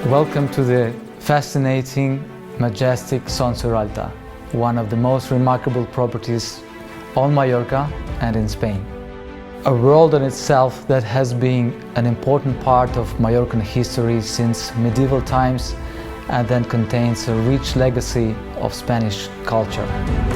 Welcome to the fascinating, majestic Son Serralta, one of the most remarkable properties on Mallorca and in Spain. A world in itself that has been an important part of Mallorcan history since medieval times and then contains a rich legacy of Spanish culture.